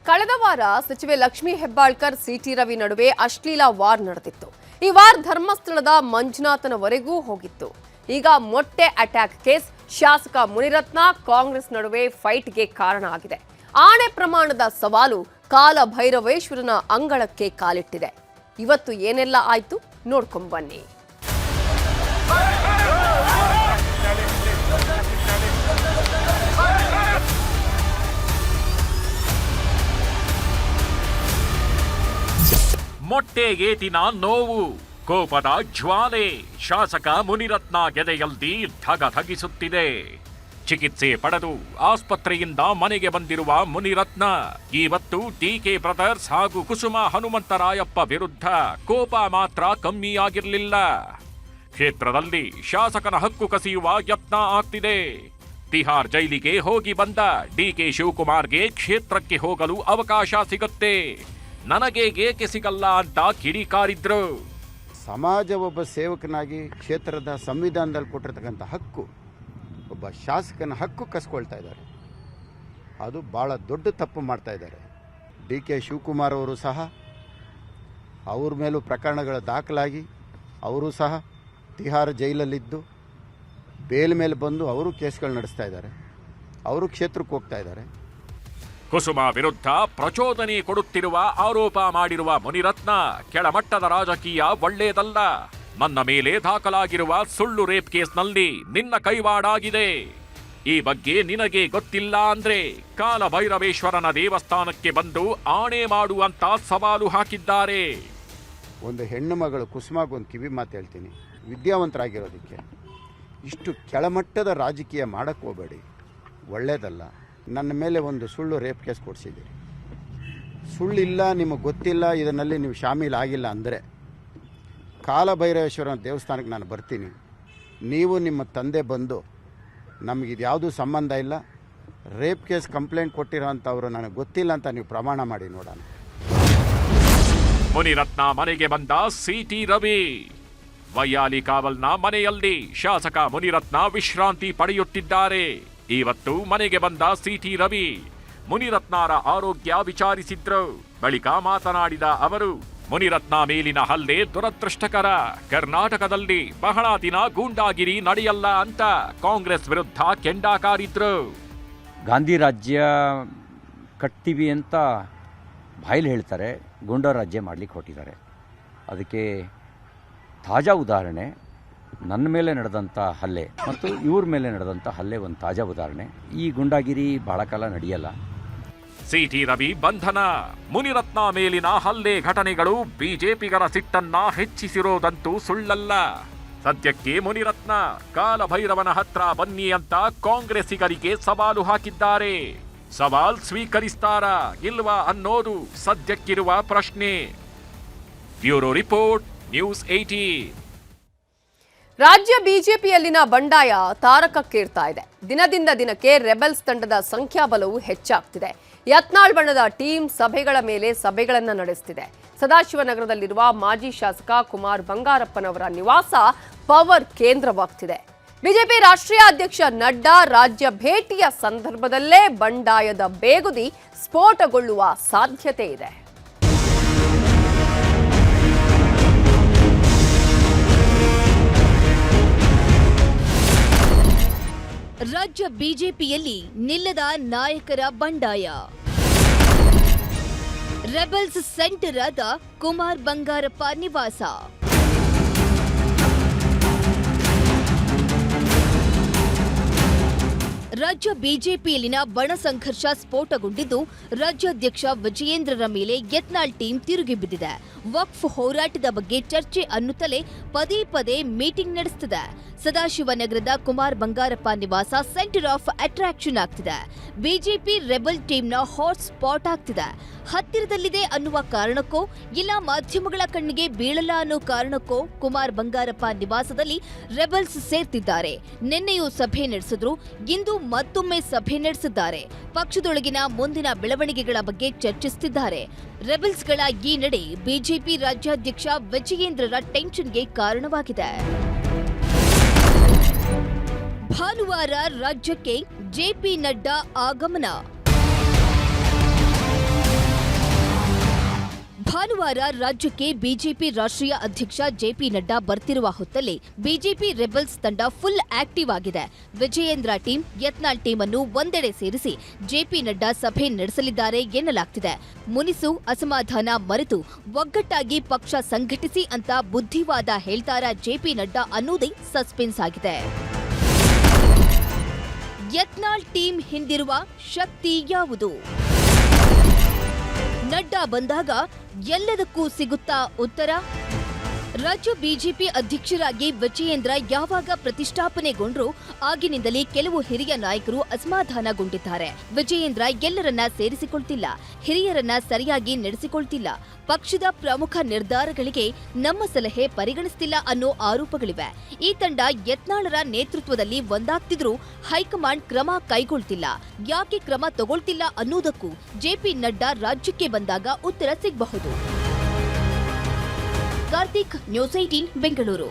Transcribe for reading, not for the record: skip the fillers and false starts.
ಕಳೆದ ವಾರ ಸಚಿವೆ ಲಕ್ಷ್ಮೀ ಹೆಬ್ಬಾಳ್ಕರ್ ಸಿಟಿ ರವಿ ನಡುವೆ ಅಶ್ಲೀಲ ವಾರ್ ನಡೆದಿತ್ತು. ಈ ವಾರ್ ಧರ್ಮಸ್ಥಳದ ಮಂಜುನಾಥನವರೆಗೂ ಹೋಗಿತ್ತು. ಈಗ ಮೊಟ್ಟೆ ಅಟ್ಯಾಕ್ ಕೇಸ್ ಶಾಸಕ ಮುನಿರತ್ನ ಕಾಂಗ್ರೆಸ್ ನಡುವೆ ಫೈಟ್ಗೆ ಕಾರಣ ಆಗಿದೆ. ಆಣೆ ಪ್ರಮಾಣದ ಸವಾಲು ಕಾಲ ಭೈರವೇಶ್ವರನ ಅಂಗಳಕ್ಕೆ ಕಾಲಿಟ್ಟಿದೆ. ಇವತ್ತು ಏನೆಲ್ಲ ಆಯ್ತು ನೋಡ್ಕೊಂಡು ಬನ್ನಿ. ಮೊಟ್ಟೆಗೇತಿನ ನೋವು, ಕೋಪದ ಜ್ವಾಲೆ ಶಾಸಕ ಮುನಿರತ್ನ ಗೆದೆಯಲ್ಲಿ ಧಗಧಗಿಸುತ್ತಿದೆ. ಚಿಕಿತ್ಸೆ ಪಡೆದು ಆಸ್ಪತ್ರೆಯಿಂದ ಮನೆಗೆ ಬಂದಿರುವ ಮುನಿರತ್ನ ಇವತ್ತು ಡಿಕೆ ಬ್ರದರ್ಸ್ ಹಾಗೂ ಕುಸುಮ ಹನುಮಂತರಾಯಪ್ಪ ವಿರುದ್ಧ ಕೋಪ ಮಾತ್ರ ಕಮ್ಮಿಯಾಗಿರಲಿಲ್ಲ. ಕ್ಷೇತ್ರದಲ್ಲಿ ಶಾಸಕನ ಹಕ್ಕು ಕಸಿಯುವ ಯತ್ನ ಆಗ್ತಿದೆ. ತಿಹಾರ್ ಜೈಲಿಗೆ ಹೋಗಿ ಬಂದ ಡಿಕೆ ಶಿವಕುಮಾರ್ಗೆ ಕ್ಷೇತ್ರಕ್ಕೆ ಹೋಗಲು ಅವಕಾಶ ಸಿಗುತ್ತೆ, ನನಗೆ ಏಕೆ ಸಿಗಲ್ಲ ಅಂತ ಕಿಡಿಕಾರಿದ್ರು. ಸಮಾಜ ಒಬ್ಬ ಸೇವಕನಾಗಿ ಕ್ಷೇತ್ರದ ಸಂವಿಧಾನದಲ್ಲಿ ಕೊಟ್ಟಿರ್ತಕ್ಕಂಥ ಹಕ್ಕು, ಒಬ್ಬ ಶಾಸಕನ ಹಕ್ಕು ಕಸ್ಕೊಳ್ತಾ ಇದ್ದಾರೆ. ಅದು ಭಾಳ ದೊಡ್ಡ ತಪ್ಪು ಮಾಡ್ತಾ ಇದ್ದಾರೆ. ಡಿ ಕೆ ಶಿವಕುಮಾರ್ ಅವರು ಸಹ ಅವ್ರ ಮೇಲೂ ಪ್ರಕರಣಗಳು ದಾಖಲಾಗಿ ಅವರು ಸಹ ತಿಹಾರ್ ಜೈಲಲ್ಲಿದ್ದು ಬೇಲ್ ಮೇಲೆ ಬಂದು ಅವರು ಕೇಸ್ಗಳು ನಡೆಸ್ತಾ ಇದ್ದಾರೆ. ಅವರು ಕ್ಷೇತ್ರಕ್ಕೆ ಹೋಗ್ತಾ ಇದ್ದಾರೆ. ಕುಸುಮ ವಿರುದ್ಧ ಪ್ರಚೋದನೆ ಕೊಡುತ್ತಿರುವ ಆರೋಪ ಮಾಡಿರುವ ಮುನಿರತ್ನ ಕೆಳಮಟ್ಟದ ರಾಜಕೀಯ ಒಳ್ಳೆಯದಲ್ಲ, ನನ್ನ ಮೇಲೆ ದಾಖಲಾಗಿರುವ ಸುಳ್ಳು ರೇಪ್ ಕೇಸ್ನಲ್ಲಿ ನಿನ್ನ ಕೈವಾಡಾಗಿದೆ, ಈ ಬಗ್ಗೆ ನಿನಗೆ ಗೊತ್ತಿಲ್ಲ ಅಂದ್ರೆ ಕಾಲ ಭೈರವೇಶ್ವರನ ದೇವಸ್ಥಾನಕ್ಕೆ ಬಂದು ಆಣೆ ಮಾಡುವಂತ ಸವಾಲು ಹಾಕಿದ್ದಾರೆ. ಒಂದು ಹೆಣ್ಣು ಮಗಳು ಕುಸುಮಾಗೊಂದು ಕಿವಿ ಮಾತು ಹೇಳ್ತೀನಿ, ವಿದ್ಯಾವಂತರಾಗಿರೋದಕ್ಕೆ ಇಷ್ಟು ಕೆಳಮಟ್ಟದ ರಾಜಕೀಯ ಮಾಡಕ್ಕೆ ಹೋಗಬೇಡಿ, ಒಳ್ಳೆಯದಲ್ಲ. ನನ್ನ ಮೇಲೆ ಒಂದು ಸುಳ್ಳು ರೇಪ್ ಕೇಸ್ ಕೊಡಿಸಿದ್ದೀರಿ, ಸುಳ್ಳಿಲ್ಲ, ನಿಮಗೆ ಗೊತ್ತಿಲ್ಲ, ಇದರಲ್ಲಿ ನೀವು ಶಾಮೀಲಾಗಿಲ್ಲ ಅಂದರೆ ಕಾಲಭೈರವೇಶ್ವರನ ದೇವಸ್ಥಾನಕ್ಕೆ ನಾನು ಬರ್ತೀನಿ. ನೀವು ನಿಮ್ಮ ತಂದೆ ಬಂದು ನಮಗಿದ್ಯಾವುದೂ ಸಂಬಂಧ ಇಲ್ಲ, ರೇಪ್ ಕೇಸ್ ಕಂಪ್ಲೇಂಟ್ ಕೊಟ್ಟಿರೋಂಥವ್ರು ನನಗೆ ಗೊತ್ತಿಲ್ಲ ಅಂತ ನೀವು ಪ್ರಮಾಣ ಮಾಡಿ ನೋಡೋಣ. ಮುನಿರತ್ನ ಮನೆಗೆ ಬಂದ ಸಿಟಿ ರವಿ. ವೈಯಾಲಿ ಕಾವಲ್ನ ಮನೆಯಲ್ಲಿ ಶಾಸಕ ಮುನಿರತ್ನ ವಿಶ್ರಾಂತಿ ಪಡೆಯುತ್ತಿದ್ದಾರೆ. ಇವತ್ತು ಮನೆಗೆ ಬಂದ ಸಿಟಿ ರವಿ ಮುನಿರತ್ನರ ಆರೋಗ್ಯ ವಿಚಾರಿಸಿದ್ರು. ಬಳಿಕ ಮಾತನಾಡಿದ ಅವರು, ಮುನಿರತ್ನ ಮೇಲಿನ ಹಲ್ಲೆ ದುರದೃಷ್ಟಕರ, ಕರ್ನಾಟಕದಲ್ಲಿ ಬಹಳ ದಿನ ಗೂಂಡಾಗಿರಿ ನಡೆಯಲ್ಲ ಅಂತ ಕಾಂಗ್ರೆಸ್ ವಿರುದ್ಧ ಕೆಂಡಾಕಾರಿದ್ರು. ಗಾಂಧಿ ರಾಜ್ಯ ಕಟ್ತೀವಿ ಅಂತ ಬಾಯಲ್ಲಿ ಹೇಳ್ತಾರೆ, ಗೂಂಡಾ ರಾಜ್ಯ ಮಾಡಲಿಕ್ಕೆ ಹೊಟ್ಟಿದ್ದಾರೆ. ಅದಕ್ಕೆ ತಾಜಾ ಉದಾಹರಣೆ ನನ್ನ ಮೇಲೆ ನಡೆದಂಥ ಹಲ್ಲೆ ಮತ್ತು ಇವ್ರ ಮೇಲೆ ನಡೆದಂಥ ಹಲ್ಲೆ ಒಂದು ತಾಜಾ ಉದಾಹರಣೆ. ಈ ಗುಂಡಾಗಿರಿ ಬಹಳ ಕಾಲ ನಡೆಯಲ್ಲ. ಸಿಟಿ ರವಿ ಬಂಧನ. ಮುನಿರತ್ನ ಮೇಲಿನ ಹಲ್ಲೆ ಘಟನೆಗಳು ಬಿಜೆಪಿಗರ ಸಿಟ್ಟನ್ನ ಹೆಚ್ಚಿಸಿರೋದಂತೂ ಸುಳ್ಳಲ್ಲ. ಸದ್ಯಕ್ಕೆ ಮುನಿರತ್ನ ಕಾಲಭೈರವನ ಹತ್ರ ಬನ್ನಿ ಅಂತ ಕಾಂಗ್ರೆಸ್ಸಿಗರಿಗೆ ಸವಾಲು ಹಾಕಿದ್ದಾರೆ. ಸವಾಲ್ ಸ್ವೀಕರಿಸ್ತಾರಾ ಇಲ್ವಾ ಅನ್ನೋದು ಸದ್ಯಕ್ಕಿರುವ ಪ್ರಶ್ನೆ. Bureau report, news 18. ರಾಜ್ಯ ಬಿಜೆಪಿಯಲ್ಲಿನ ಬಂಡಾಯ ತಾರಕಕ್ಕೇರ್ತಾ ಇದೆ. ದಿನದಿಂದ ದಿನಕ್ಕೆ ರೆಬೆಲ್ಸ್ ತಂಡದ ಸಂಖ್ಯಾಬಲವು ಹೆಚ್ಚಾಗ್ತಿದೆ. ಯತ್ನಾಳ್ ಬಣದ ಟೀಮ್ ಸಭೆಗಳ ಮೇಲೆ ಸಭೆಗಳನ್ನು ನಡೆಸುತ್ತಿದೆ. ಸದಾಶಿವನಗರದಲ್ಲಿರುವ ಮಾಜಿ ಶಾಸಕ ಕುಮಾರ್ ಬಂಗಾರಪ್ಪನವರ ನಿವಾಸ ಪವರ್ ಕೇಂದ್ರವಾಗ್ತಿದೆ. ಬಿಜೆಪಿ ರಾಷ್ಟ್ರೀಯ ಅಧ್ಯಕ್ಷ ನಡ್ಡಾ ರಾಜ್ಯ ಭೇಟಿಯ ಸಂದರ್ಭದಲ್ಲೇ ಬಂಡಾಯದ ಬೇಗುದಿ ಸ್ಫೋಟಗೊಳ್ಳುವ ಸಾಧ್ಯತೆ ಇದೆ. ರಾಜ್ಯ ಬಿಜೆಪಿಯಲ್ಲಿ ನಿಲ್ಲದ ನಾಯಕರ ಬಂಡಾಯ. ರೆಬೆಲ್ಸ್ ಸೆಂಟರ್ ಆದ ಕುಮಾರ್ ಬಂಗಾರಪ್ಪ ನಿವಾಸ. ರಾಜ್ಯ ಬಿಜೆಪಿಯಲ್ಲಿನ ಬಣ ಸಂಘರ್ಷ ಸ್ಫೋಟಗೊಂಡಿದ್ದು ರಾಜ್ಯಾಧ್ಯಕ್ಷ ವಿಜಯೇಂದ್ರರ ಮೇಲೆ ಯತ್ನಾಳ್ ಟೀಮ್ ತಿರುಗಿ ಬಿದ್ದಿದೆ. ವಕ್ಫ್ ಹೋರಾಟದ ಬಗ್ಗೆ ಚರ್ಚೆ ಅನ್ನುತ್ತಲೇ ಪದೇ ಪದೇ ಮೀಟಿಂಗ್ ನಡೆಸುತ್ತಿದೆ. ಸದಾಶಿವನಗರದ ಕುಮಾರ್ ಬಂಗಾರಪ್ಪ ನಿವಾಸ ಸೆಂಟರ್ ಆಫ್ ಅಟ್ರಾಕ್ಷನ್ ಆಗ್ತಿದೆ. ಬಿಜೆಪಿ ರೆಬೆಲ್ ಟೀಮ್ನ ಹಾಟ್ ಸ್ಪಾಟ್ ಆಗ್ತಿದೆ. ಹತ್ತಿರದಲ್ಲಿದೆ ಅನ್ನುವ ಕಾರಣಕ್ಕೋ ಇಲ್ಲ ಮಾಧ್ಯಮಗಳ ಕಣ್ಣಿಗೆ ಬೀಳಲ್ಲ ಅನ್ನೋ ಕಾರಣಕ್ಕೋ ಕುಮಾರ್ ಬಂಗಾರಪ್ಪ ನಿವಾಸದಲ್ಲಿ ರೆಬೆಲ್ಸ್ ಸೇರ್ತಿದ್ದಾರೆ. ನಿನ್ನೆಯೂ ಸಭೆ ನಡೆಸಿದ್ರು, ಇಂದು ಮತ್ತೊಮ್ಮೆ ಸಭೆ ನಡೆಸಿದ್ದಾರೆ. ಪಕ್ಷದೊಳಗಿನ ಮುಂದಿನ ಬೆಳವಣಿಗೆಗಳ ಬಗ್ಗೆ ಚರ್ಚಿಸುತ್ತಿದ್ದಾರೆ. ರೆಬೆಲ್ಸ್ಗಳ ಈ ನಡೆ ಬಿಜೆಪಿ ರಾಜ್ಯಾಧ್ಯಕ್ಷ ವಿಜಯೇಂದ್ರರ ಟೆನ್ಷನ್ಗೆ ಕಾರಣವಾಗಿದೆ. ಭಾನುವಾರ ರಾಜ್ಯಕ್ಕೆ ಜೆಪಿ ನಡ್ಡಾ ಆಗಮನ. ಗುರುವಾರ ರಾಜ್ಯಕ್ಕೆ ಬಿಜೆಪಿ ರಾಷ್ಟ್ರೀಯ ಅಧ್ಯಕ್ಷ ಜೆಪಿ ನಡ್ಡಾ ಬರ್ತಿರುವ ಹೊತ್ತಲ್ಲಿ ಬಿಜೆಪಿ ರೆಬಲ್ಸ್ ತಂಡ ಫುಲ್ ಆಕ್ಟಿವ್ ಆಗಿದೆ. ವಿಜಯೇಂದ್ರ ಟೀಮ್, ಯತ್ನಾಳ್ ಟೀಮ್ ಅನ್ನು ಒಂದೆಡೆ ಸೇರಿಸಿ ಜೆಪಿ ನಡ್ಡಾ ಸಭೆ ನಡೆಸಲಿದ್ದಾರೆ ಎನ್ನಲಾಗ್ತಿದೆ. ಮುನಿಸು ಅಸಮಾಧಾನ ಮರೆತು ಒಗ್ಗಟ್ಟಾಗಿ ಪಕ್ಷ ಸಂಘಟಿಸಿ ಅಂತ ಬುದ್ಧಿವಾದ ಹೇಳ್ತಾರಾ ಜೆಪಿ ನಡ್ಡಾ ಅನ್ನೋದೇ ಸಸ್ಪೆನ್ಸ್ ಆಗಿದೆ. ಯತ್ನಾಳ್ ಟೀಮ್ ಹಿಂದಿರುವ ಶಕ್ತಿ ಯಾವುದು? ನಡ್ಡಾ ಬಂದಾಗ ಎಲ್ಲದಕ್ಕೂ ಸಿಗುತ್ತಾ ಉತ್ತರ? ರಾಜ್ಯ ಬಿಜೆಪಿ ಅಧ್ಯಕ್ಷರಾಗಿ ವಿಜಯೇಂದ್ರ ಯಾವಾಗ ಪ್ರತಿಷ್ಠಾಪನೆಗೊಂಡ್ರು ಆಗಿನಿಂದಲೇ ಕೆಲವು ಹಿರಿಯ ನಾಯಕರು ಅಸಮಾಧಾನಗೊಂಡಿದ್ದಾರೆ. ವಿಜಯೇಂದ್ರ ಎಲ್ಲರನ್ನ ಸೇರಿಸಿಕೊಳ್ತಿಲ್ಲ, ಹಿರಿಯರನ್ನ ಸರಿಯಾಗಿ ನಡೆಸಿಕೊಳ್ತಿಲ್ಲ, ಪಕ್ಷದ ಪ್ರಮುಖ ನಿರ್ಧಾರಗಳಿಗೆ ನಮ್ಮ ಸಲಹೆ ಪರಿಗಣಿಸ್ತಿಲ್ಲ ಅನ್ನೋ ಆರೋಪಗಳಿವೆ. ಈ ತಂಡ ಯತ್ನಾಳರ ನೇತೃತ್ವದಲ್ಲಿ ಒಂದಾಗ್ತಿದ್ರೂ ಹೈಕಮಾಂಡ್ ಕ್ರಮ ಕೈಗೊಳ್ತಿಲ್ಲ. ಯಾಕೆ ಕ್ರಮ ತಗೊಳ್ತಿಲ್ಲ ಅನ್ನೋದಕ್ಕೂ ಜೆಪಿ ನಡ್ಡಾ ರಾಜ್ಯಕ್ಕೆ ಬಂದಾಗ ಉತ್ತರ ಸಿಗಬಹುದು. ಕಾರ್ತಿಕ್, ನ್ಯೂಸ್ 18 ಬೆಂಗಳೂರು.